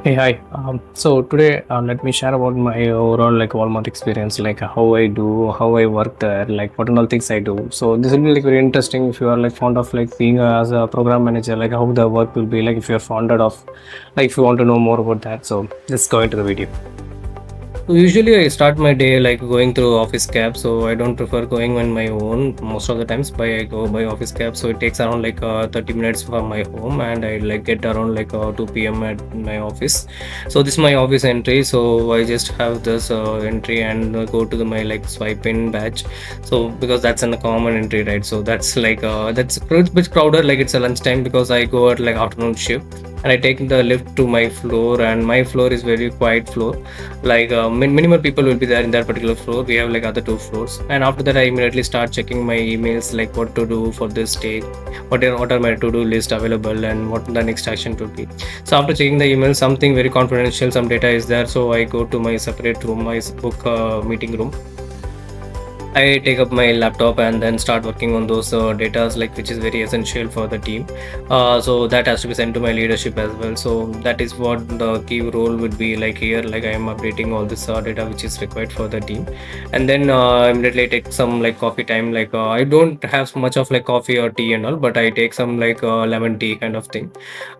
Hey, hi. So today, let me share about my overall Walmart experience, like how I do, how I work there, like what and all things I do. So this will be like very interesting if you are like fond of like being as a program manager, like how the work will be like if you are fonded of, like if you want to know more about that. So let's go into the video. So usually I start my day like going through office cab. So I don't prefer going on my own most of the times. By I go by office cab. So it takes around 30 minutes from my home, and I like get around 2 p.m. at my office. So this is my office entry. So I just have this entry and go to my swipe in badge. So because that's in the common entry, right? So that's a bit crowded. Like it's a lunchtime because I go at like afternoon shift, and I take the lift to my floor, and my floor is very quiet floor. Minimal people will be there in that particular floor. We have like other two floors, and after that I immediately start checking my emails, like what to do for this day, what are my to-do list available, and what the next action to be. So after checking the email, something very confidential, some data is there, so I go to my separate room, my book meeting room. I take up my laptop and then start working on those data, like which is very essential for the team. So that has to be sent to my leadership as well. So that is what the key role would be like here. Like I am updating all this data which is required for the team, and then immediately take some like coffee time. I don't have much of like coffee or tea and all, but I take some lemon tea kind of thing.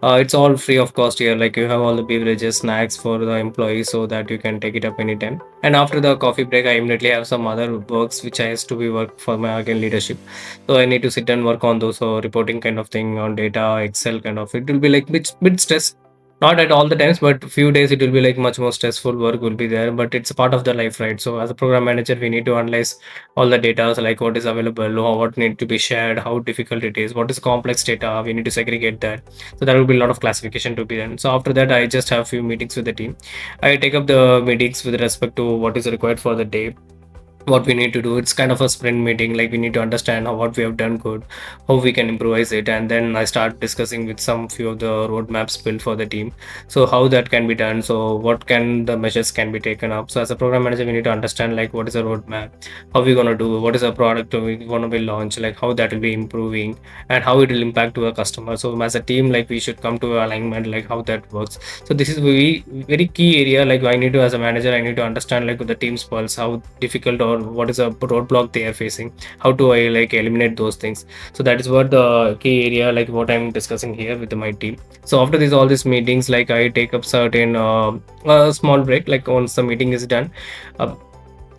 It's all free of cost here. Like you have all the beverages, snacks for the employees, so that you can take it up anytime. And after the coffee break, I immediately have some other works which I has to be work for my again leadership. So I need to sit and work on those reporting kind of thing on data, Excel kind of. It will be like bit stress. Not at all the times, but few days it will be like much more stressful work will be there. But it's a part of the life, right? So as a program manager, we need to analyze all the data, so like what is available, or what need to be shared, how difficult it is, what is complex data. We need to segregate that. So there will be a lot of classification to be done. So after that, I just have few meetings with the team. I take up the meetings with respect to what is required for the day, what we need to do. It's kind of a sprint meeting. Like we need to understand what we have done good, how we can improvise it, and then I start discussing with some few of the roadmaps built for the team. So how that can be done, so what can the measures can be taken up. So as a program manager, we need to understand like what is a roadmap, how we going to do, what is a product we want to be launched, like how that will be improving, and how it will impact to a customer. So as a team, like we should come to alignment, like how that works. So this is very key area. Like I need to, as a manager, I need to understand like the team's pulse, how difficult or what is a roadblock they are facing, how do I like eliminate those things. So that is what the key area, like what I'm discussing here with my team. So after this all these meetings, like I take up certain small break. Like once the meeting is done, uh,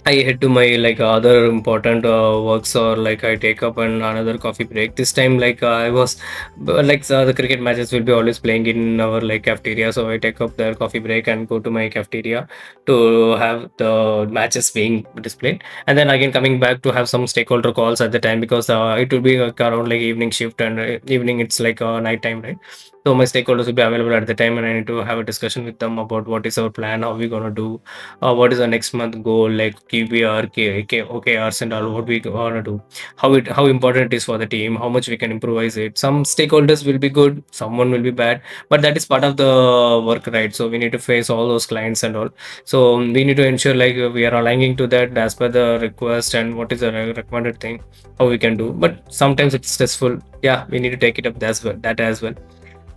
I head to my like other important works, or like I take up another coffee break. This time, I was the cricket matches will be always playing in our like cafeteria, so I take up the coffee break and go to my cafeteria to have the matches being displayed, and then again coming back to have some stakeholder calls at the time, because it will be like around like evening shift, and evening it's like night time, right? So my stakeholders will be available at the time, and I need to have a discussion with them about what is our plan, how we gonna do, what is the next month goal, like QBR, OKRs, and all what we wanna do, how important it is for the team, how much we can improvise it. Some stakeholders will be good, someone will be bad, but that is part of the work, right? So we need to face all those clients and all. So we need to ensure like we are aligning to that as per the request, and what is the recommended thing, how we can do. But sometimes it's stressful. Yeah, we need to take it up as well. That as well.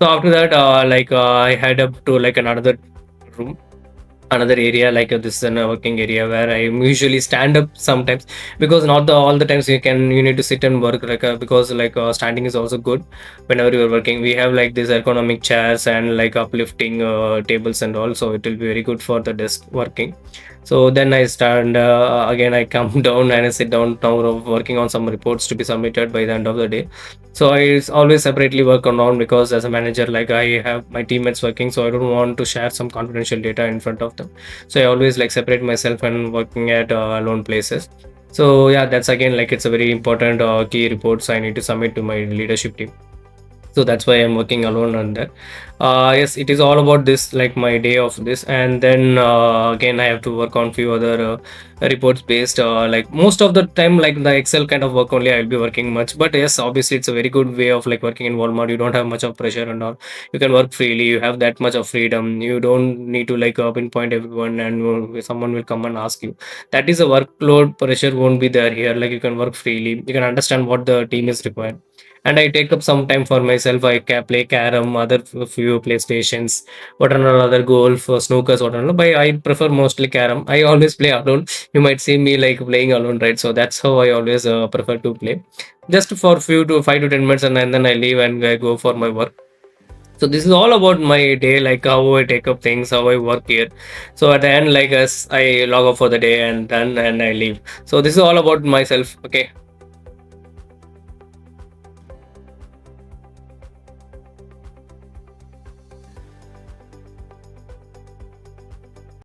So after that, I head up to like another room, another area. This is a working area where I usually stand up sometimes, because not the all the times you need to sit and work, because standing is also good whenever you are working. We have like these ergonomic chairs and like uplifting tables and all, so it will be very good for the desk working. So then I stand again, I come down and I sit down now, working on some reports to be submitted by the end of the day. So always separately work on, because as a manager, like I have my teammates working, so I don't want to share some confidential data in front of them. So I always like separate myself and working at alone places. So yeah, that's again like it's a very important key reports I need to submit to my leadership team. So that's why I'm working alone on that. Yes, it is all about this, like my day of this, and then again I have to work on few other reports based, like most of the time like the Excel kind of work only I'll be working much. But yes, obviously it's a very good way of like working in Walmart. You don't have much of pressure and all, you can work freely, you have that much of freedom, you don't need to like pinpoint everyone, and someone will come and ask you. That is a workload pressure won't be there here. Like you can work freely, you can understand what the team is required, and I take up some time for myself. I can play carom, other few playstations, what are other golf, snookers, what are. But I prefer mostly carom. I always play alone. You might see me like playing alone, right? So that's how I always prefer to play, just for few to 5 to 10 minutes, and then I leave and I go for my work. So this is all about my day, like how I take up things, how I work here. So at the end, like as I log off for the day and done, and I leave. So this is all about myself. Okay.